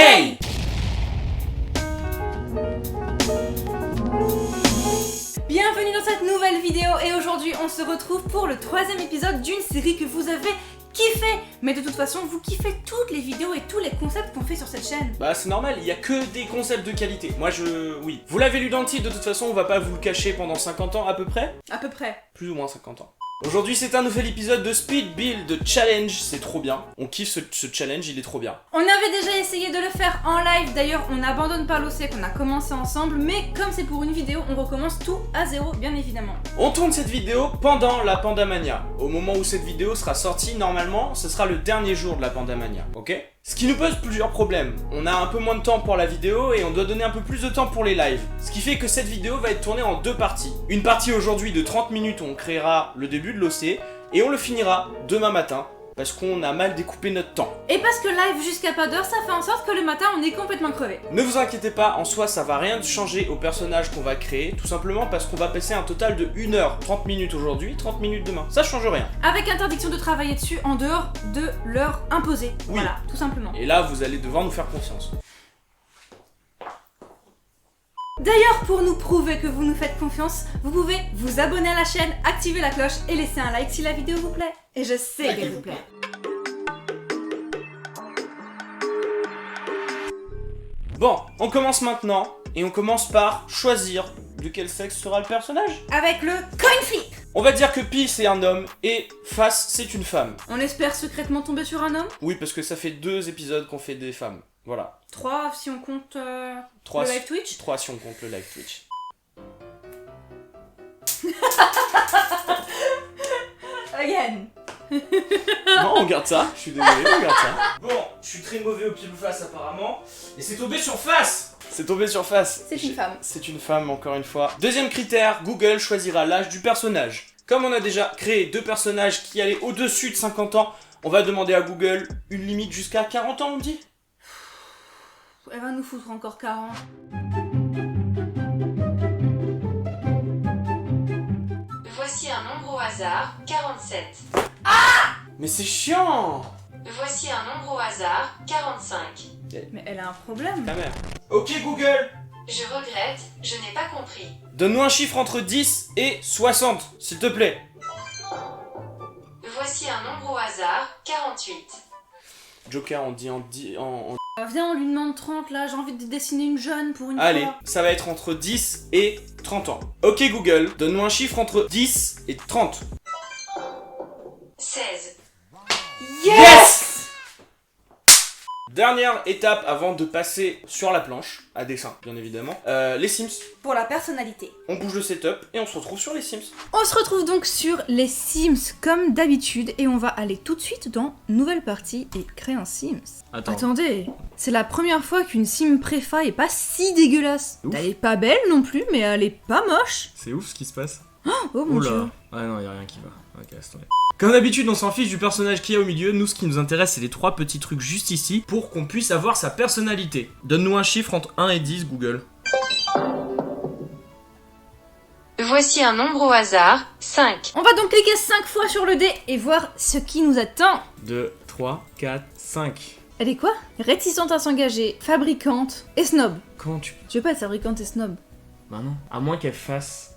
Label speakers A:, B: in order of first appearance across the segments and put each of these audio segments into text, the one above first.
A: Hey!
B: Bienvenue dans cette nouvelle vidéo et aujourd'hui on se retrouve pour le 3e épisode d'une série que vous avez kiffé. Mais de toute façon vous kiffez toutes les vidéos et tous les concepts qu'on fait sur cette chaîne.
A: Bah c'est normal, il y a que des concepts de qualité. Oui. Vous l'avez lu dans le titre, de toute façon on va pas vous le cacher pendant 50 ans à peu près.
B: À peu près.
A: Plus ou moins 50 ans. Aujourd'hui c'est un nouvel épisode de Speed Build Challenge, c'est trop bien. On kiffe ce challenge, il est trop bien.
B: On avait déjà essayé de le faire en live, d'ailleurs on n'abandonne pas l'OC qu'on a commencé ensemble, mais comme c'est pour une vidéo, on recommence tout à zéro bien évidemment.
A: On tourne cette vidéo pendant la Pandamania. Au moment où cette vidéo sera sortie, normalement, ce sera le dernier jour de la Pandamania, ok? Ce qui nous pose plusieurs problèmes. On a un peu moins de temps pour la vidéo et on doit donner un peu plus de temps pour les lives. Ce qui fait que cette vidéo va être tournée en 2 parties. Une partie aujourd'hui de 30 minutes où on créera le début de l'OC et on le finira demain matin parce qu'on a mal découpé notre temps.
B: Et parce que live jusqu'à pas d'heure, ça fait en sorte que le matin on est complètement crevé.
A: Ne vous inquiétez pas, en soi ça va rien changer au personnage qu'on va créer, tout simplement parce qu'on va passer un total de 1h 30 minutes aujourd'hui, 30 minutes demain. Ça change rien.
B: Avec interdiction de travailler dessus en dehors de l'heure imposée.
A: Oui.
B: Voilà, tout simplement.
A: Et là vous allez devoir nous faire confiance.
B: D'ailleurs, pour nous prouver que vous nous faites confiance, vous pouvez vous abonner à la chaîne, activer la cloche et laisser un like si la vidéo vous plaît. Et je sais qu'elle vous plaît.
A: Bon, on commence maintenant, et on commence par choisir de quel sexe sera le personnage.
B: Avec le coin flip.
A: On va dire que Pi c'est un homme, et Face c'est une femme.
B: On espère secrètement tomber sur un homme.
A: Oui, parce que ça fait 2 épisodes qu'on fait des femmes. Voilà.
B: 3 si on compte
A: 3
B: le live Twitch.
A: 3 si on compte le live Twitch.
B: Again.
A: Non, on garde ça, je suis désolé, on garde ça. Bon, je suis très mauvais au pile ou face apparemment, et c'est tombé sur Face. C'est tombé sur Face.
B: C'est une femme.
A: C'est une femme, encore une fois. Deuxième critère, Google choisira l'âge du personnage. Comme on a déjà créé 2 personnages qui allaient au-dessus de 50 ans, on va demander à Google une limite jusqu'à 40 ans, on dit.
B: Elle va nous foutre encore 40.
C: Voici un nombre au hasard, 47.
A: Mais c'est chiant.
C: Voici un nombre au hasard, 45.
B: Mais elle a un problème.
A: Ta mère. Ok Google,
C: Je regrette, je n'ai pas compris.
A: donne-nous un chiffre entre 10 et 60, s'il te plaît.
C: Voici un nombre au hasard, 48.
A: Joker, on dit en...
B: Viens, on lui demande 30 là, j'ai envie de dessiner une jeune pour une
A: Allez,
B: fois.
A: ça va être entre 10 et 30 ans. Ok Google, donne-nous un chiffre entre 10 et 30.
C: 16.
A: Yes! Dernière étape avant de passer sur la planche, à dessin bien évidemment, les Sims.
B: Pour la personnalité.
A: On bouge le setup et on se retrouve sur les Sims.
B: On se retrouve donc sur les Sims comme d'habitude et on va aller tout de suite dans nouvelle partie et créer un Sims. Attendez, c'est la première fois qu'une Sim préfa est pas si dégueulasse.
D: Ouf.
B: Elle est pas belle non plus, mais elle est pas moche.
D: C'est ouf ce qui se passe.
B: Oh mon dieu.
D: Ah non, y'a rien qui va. Ok, laisse tomber. Comme d'habitude, on s'en fiche du personnage qui est au milieu. Nous, ce qui nous intéresse, c'est les 3 petits trucs juste ici pour qu'on puisse avoir sa personnalité. Donne-nous un chiffre entre 1 et 10, Google.
C: Voici un nombre au hasard, 5.
B: On va donc cliquer 5 fois sur le dé et voir ce qui nous attend.
D: 2, 3, 4, 5.
B: Elle est quoi? Réticente à s'engager, fabricante et snob.
D: Comment tu...
B: Tu veux pas être fabricante et snob?
D: Bah non. À moins qu'elle fasse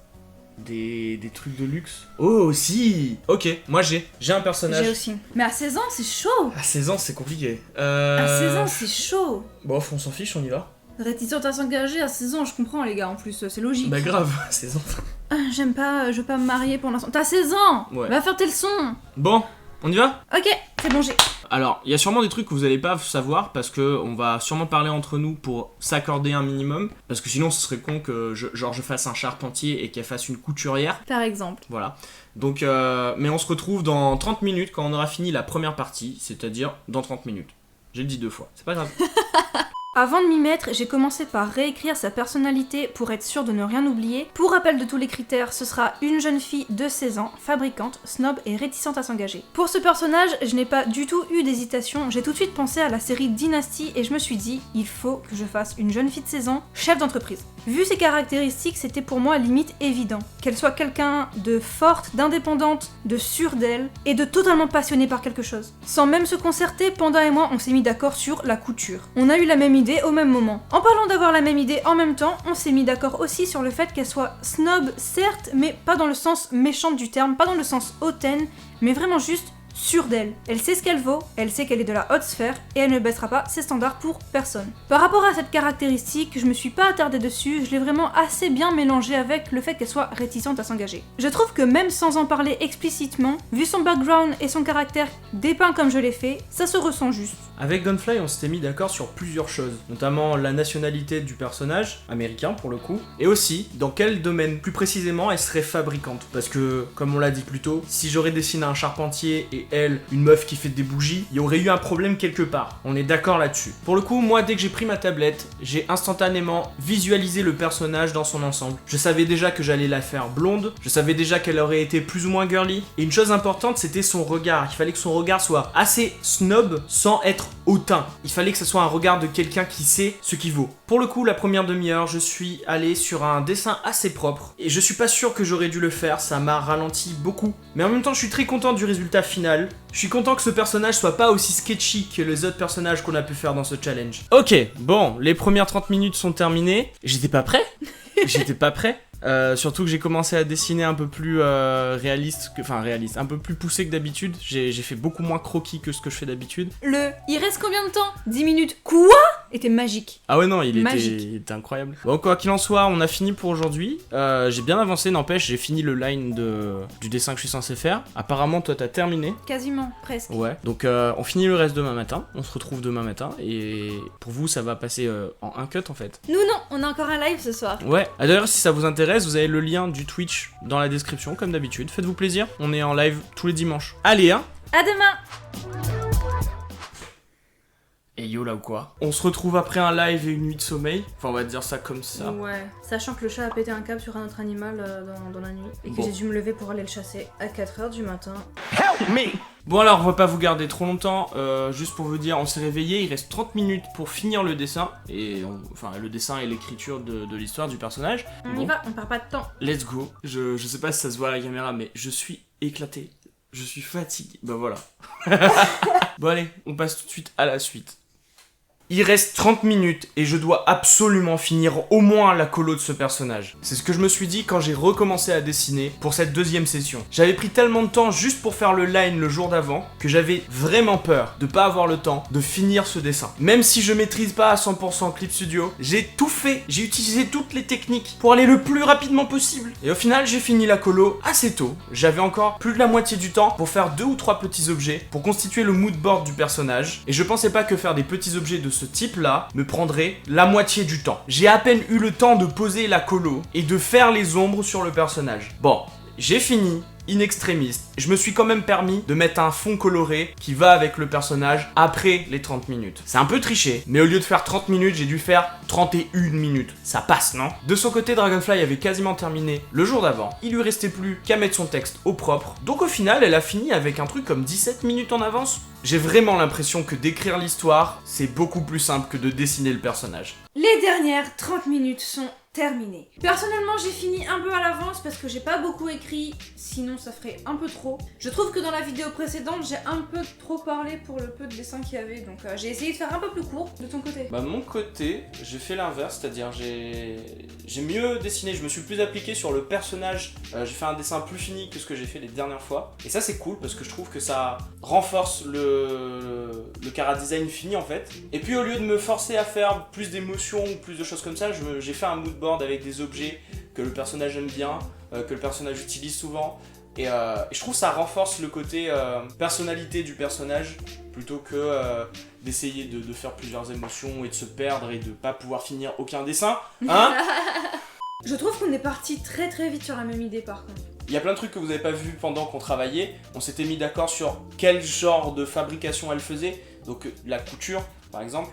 D: des trucs de luxe. Oh, si. Ok, moi j'ai un personnage.
B: J'ai aussi. Mais à 16 ans, c'est chaud.
D: À 16 ans, c'est compliqué.
B: À 16 ans, c'est chaud.
D: Bon, on s'en fiche, on y va.
B: Réticente à s'engager à 16 ans, je comprends les gars, en plus, c'est logique.
D: Bah grave, 16 ans.
B: Ah, j'aime pas, je veux pas me marier pour l'instant. T'as 16 ans.
D: Ouais.
B: Va faire tes leçons.
D: Bon, on y va?
B: Ok, c'est bon, j'ai...
D: Alors, il y a sûrement des trucs que vous allez pas savoir parce que on va sûrement parler entre nous pour s'accorder un minimum. Parce que sinon, ce serait con que je fasse un charpentier et qu'elle fasse une couturière.
B: Par exemple.
D: Voilà. Donc, mais on se retrouve dans 30 minutes quand on aura fini la première partie, c'est-à-dire dans 30 minutes. J'ai le dit 2 fois, c'est pas grave.
B: Avant de m'y mettre, j'ai commencé par réécrire sa personnalité pour être sûr de ne rien oublier. Pour rappel de tous les critères, ce sera une jeune fille de 16 ans, fabricante, snob et réticente à s'engager. Pour ce personnage, je n'ai pas du tout eu d'hésitation, j'ai tout de suite pensé à la série Dynasty et je me suis dit, il faut que je fasse une jeune fille de 16 ans, chef d'entreprise. Vu ses caractéristiques, c'était pour moi limite évident. Qu'elle soit quelqu'un de forte, d'indépendante, de sûre d'elle, et de totalement passionnée par quelque chose. Sans même se concerter, Panda et moi on s'est mis d'accord sur la couture. On a eu la même idée au même moment. En parlant d'avoir la même idée en même temps, on s'est mis d'accord aussi sur le fait qu'elle soit snob, certes, mais pas dans le sens méchant du terme, pas dans le sens hautaine, mais vraiment juste sûre d'elle. Elle sait ce qu'elle vaut, elle sait qu'elle est de la haute sphère et elle ne baissera pas ses standards pour personne. Par rapport à cette caractéristique, je me suis pas attardée dessus, je l'ai vraiment assez bien mélangé avec le fait qu'elle soit réticente à s'engager. Je trouve que même sans en parler explicitement, vu son background et son caractère dépeint comme je l'ai fait, ça se ressent juste.
D: Avec Gunfly, on s'était mis d'accord sur plusieurs choses, notamment la nationalité du personnage, américain pour le coup, et aussi dans quel domaine plus précisément elle serait fabricante. Parce que, comme on l'a dit plus tôt, si j'aurais dessiné un charpentier et elle, une meuf qui fait des bougies, il y aurait eu un problème quelque part. On est d'accord là-dessus. Pour le coup, moi, dès que j'ai pris ma tablette, j'ai instantanément visualisé le personnage dans son ensemble. Je savais déjà que j'allais la faire blonde, je savais déjà qu'elle aurait été plus ou moins girly, et une chose importante, c'était son regard. Il fallait que son regard soit assez snob sans être hautain. Il fallait que ce soit un regard de quelqu'un qui sait ce qu'il vaut. Pour le coup, la première demi-heure, je suis allé sur un dessin assez propre, et je suis pas sûr que j'aurais dû le faire, ça m'a ralenti beaucoup. Mais en même temps, je suis très content du résultat final. Je suis content que ce personnage soit pas aussi sketchy que les autres personnages qu'on a pu faire dans ce challenge. Ok, bon, les premières 30 minutes sont terminées. J'étais pas prêt. Surtout que j'ai commencé à dessiner un peu plus réaliste, un peu plus poussé que d'habitude. J'ai fait beaucoup moins croquis que ce que je fais d'habitude.
B: Il reste combien de temps 10 minutes. Quoi était magique.
D: Ah ouais non, il était incroyable. Bon, quoi qu'il en soit, on a fini pour aujourd'hui. J'ai bien avancé, n'empêche, j'ai fini le line du dessin que je suis censé faire. Apparemment, toi t'as terminé.
B: Quasiment, presque.
D: Ouais, donc on finit le reste demain matin. On se retrouve demain matin. Et pour vous, ça va passer en un cut en fait.
B: Nous non, on a encore un live ce soir.
D: Ouais, d'ailleurs, si ça vous intéresse, vous avez le lien du Twitch dans la description, comme d'habitude. Faites-vous plaisir, on est en live tous les dimanches. Allez, hein.
B: À demain.
D: Et yo là ou quoi? On se retrouve après un live et une nuit de sommeil. Enfin, on va dire ça comme ça.
B: Ouais, sachant que le chat a pété un câble sur un autre animal dans la nuit. Et que
D: Bon.
B: j'ai dû me lever pour aller le chasser à 4h du matin.
D: Bon alors, on va pas vous garder trop longtemps. Juste pour vous dire, on s'est réveillé. Il reste 30 minutes pour finir le dessin. Et le dessin et l'écriture de l'histoire du personnage.
B: On y va, on perd pas de temps.
D: Let's go. Je sais pas si ça se voit à la caméra, mais je suis éclaté. Je suis fatigué. Bah voilà. Bon allez, on passe tout de suite à la suite. Il reste 30 minutes et je dois absolument finir au moins la colo de ce personnage. C'est ce que je me suis dit quand j'ai recommencé à dessiner pour cette deuxième session. J'avais pris tellement de temps juste pour faire le line le jour d'avant que j'avais vraiment peur de pas avoir le temps de finir ce dessin. Même si je maîtrise pas à 100% Clip Studio, j'ai tout fait, j'ai utilisé toutes les techniques pour aller le plus rapidement possible. Et au final, j'ai fini la colo assez tôt. J'avais encore plus de la moitié du temps pour faire 2 ou 3 petits objets pour constituer le mood board du personnage. Et je pensais pas que faire des petits objets de ce type-là me prendrait la moitié du temps. J'ai à peine eu le temps de poser la colo et de faire les ombres sur le personnage. Bon, j'ai fini. In extremis, je me suis quand même permis de mettre un fond coloré qui va avec le personnage après les 30 minutes. C'est un peu triché, mais au lieu de faire 30 minutes, j'ai dû faire 31 minutes. Ça passe, non? De son côté, Dragonfly avait quasiment terminé le jour d'avant. Il lui restait plus qu'à mettre son texte au propre. Donc au final, elle a fini avec un truc comme 17 minutes en avance. J'ai vraiment l'impression que d'écrire l'histoire, c'est beaucoup plus simple que de dessiner le personnage.
B: Les dernières 30 minutes sont terminées. Personnellement, j'ai fini un peu à l'avance parce que j'ai pas beaucoup écrit, sinon ça ferait un peu trop. Je trouve que dans la vidéo précédente, j'ai un peu trop parlé pour le peu de dessin qu'il y avait, donc j'ai essayé de faire un peu plus court. De ton côté?
A: Bah de mon côté, j'ai fait l'inverse, c'est-à-dire j'ai mieux dessiné, je me suis plus appliqué sur le personnage, j'ai fait un dessin plus fini que ce que j'ai fait les dernières fois. Et ça c'est cool parce que je trouve que ça renforce le chara-design fini en fait. Et puis au lieu de me forcer à faire plus d'émotions ou plus de choses comme ça, j'ai fait un mood board avec des objets que le personnage aime bien, que le personnage utilise souvent. Et je trouve que ça renforce le côté personnalité du personnage plutôt que d'essayer de faire plusieurs émotions et de se perdre et de pas pouvoir finir aucun dessin. Hein?
B: Je trouve qu'on est parti très très vite sur la même idée par contre.
A: Il y a plein de trucs que vous n'avez pas vu pendant qu'on travaillait. On s'était mis d'accord sur quel genre de fabrication elle faisait. Donc la couture par exemple,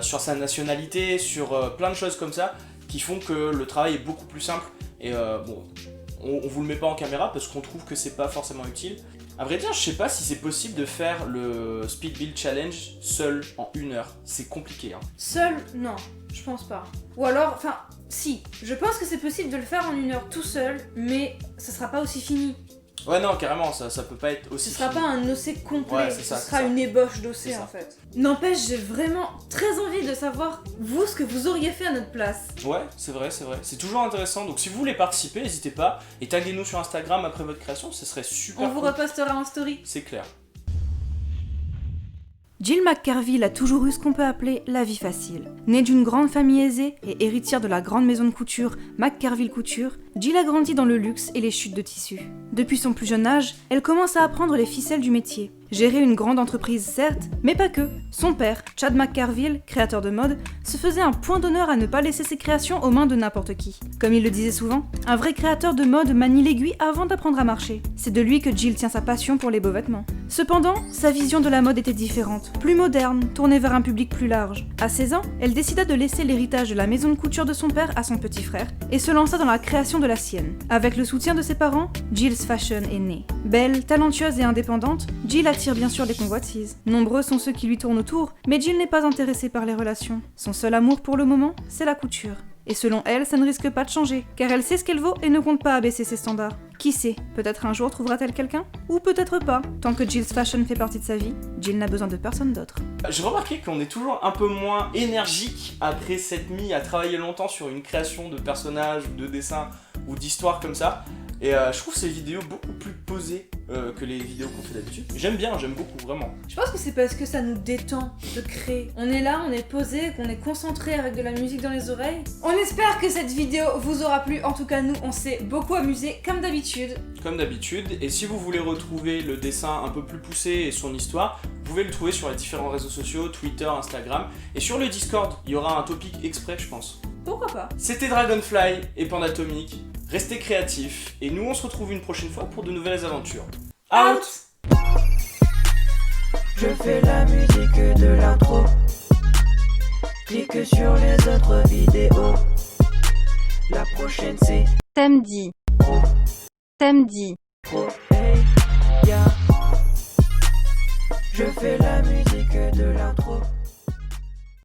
A: sur sa nationalité, sur plein de choses comme ça qui font que le travail est beaucoup plus simple. Et bon, on vous le met pas en caméra parce qu'on trouve que c'est pas forcément utile. À vrai dire, je sais pas si c'est possible de faire le Speed Build Challenge seul en 1 heure. C'est compliqué, hein.
B: Seul, non, je pense pas. Ou alors, enfin, Si, je pense que c'est possible de le faire en 1 heure tout seul, mais ça sera pas aussi fini.
A: Ouais, non, carrément, ça peut pas être aussi.
B: Ce sera
A: fini.
B: pas un océ complet,
A: Ouais, c'est ça,
B: ce sera
A: c'est ça.
B: une ébauche d'océ
A: C'est ça.
B: en fait. N'empêche, j'ai vraiment très envie de savoir, vous, ce que vous auriez fait à notre place.
A: Ouais, c'est vrai, c'est vrai. C'est toujours intéressant. Donc si vous voulez participer, n'hésitez pas. Et taguez-nous sur Instagram après votre création, ce serait super
B: On vous
A: cool.
B: repostera en story.
A: C'est clair.
B: Jill McCarville a toujours eu ce qu'on peut appeler la vie facile. Née d'une grande famille aisée et héritière de la grande maison de couture McCarville Couture, Jill a grandi dans le luxe et les chutes de tissus. Depuis son plus jeune âge, elle commence à apprendre les ficelles du métier. Gérer une grande entreprise certes, mais pas que. Son père, Chad McCarville, créateur de mode, se faisait un point d'honneur à ne pas laisser ses créations aux mains de n'importe qui. Comme il le disait souvent, un vrai créateur de mode manie l'aiguille avant d'apprendre à marcher. C'est de lui que Jill tient sa passion pour les beaux vêtements. Cependant, sa vision de la mode était différente, plus moderne, tournée vers un public plus large. À 16 ans, elle décida de laisser l'héritage de la maison de couture de son père à son petit frère et se lança dans la création de la sienne. Avec le soutien de ses parents, Jill's Fashion est née. Belle, talentueuse et indépendante, Jill attire bien sûr les convoitises. Nombreux sont ceux qui lui tournent autour, mais Jill n'est pas intéressée par les relations. Son seul amour pour le moment, c'est la couture. Et selon elle, ça ne risque pas de changer, car elle sait ce qu'elle vaut et ne compte pas abaisser ses standards. Qui sait, peut-être un jour trouvera-t-elle quelqu'un? Ou peut-être pas. Tant que Jill's Fashion fait partie de sa vie, Jill n'a besoin de personne d'autre.
A: J'ai remarqué qu'on est toujours un peu moins énergique après s'être mis à travailler longtemps sur une création de personnages, de dessins ou d'histoires comme ça. Et je trouve ces vidéos beaucoup plus posées que les vidéos qu'on fait d'habitude. J'aime bien, j'aime beaucoup, vraiment.
B: Je pense que c'est parce que ça nous détend de créer. On est là, on est posé, qu'on est concentré avec de la musique dans les oreilles. On espère que cette vidéo vous aura plu. En tout cas, nous, on s'est beaucoup amusés, comme d'habitude.
A: Comme d'habitude. Et si vous voulez retrouver le dessin un peu plus poussé et son histoire, vous pouvez le trouver sur les différents réseaux sociaux, Twitter, Instagram. Et sur le Discord, il y aura un topic exprès, je pense.
B: Pourquoi pas?
A: C'était Dragonfly et Pandatomic. Restez créatifs. Et nous, on se retrouve une prochaine fois pour de nouvelles aventures. Out!
E: Je fais la musique de l'intro. Clique sur les autres vidéos. La prochaine c'est
C: Samedi. Samedi.
E: pro. Hey, ya. Je fais la musique de l'intro.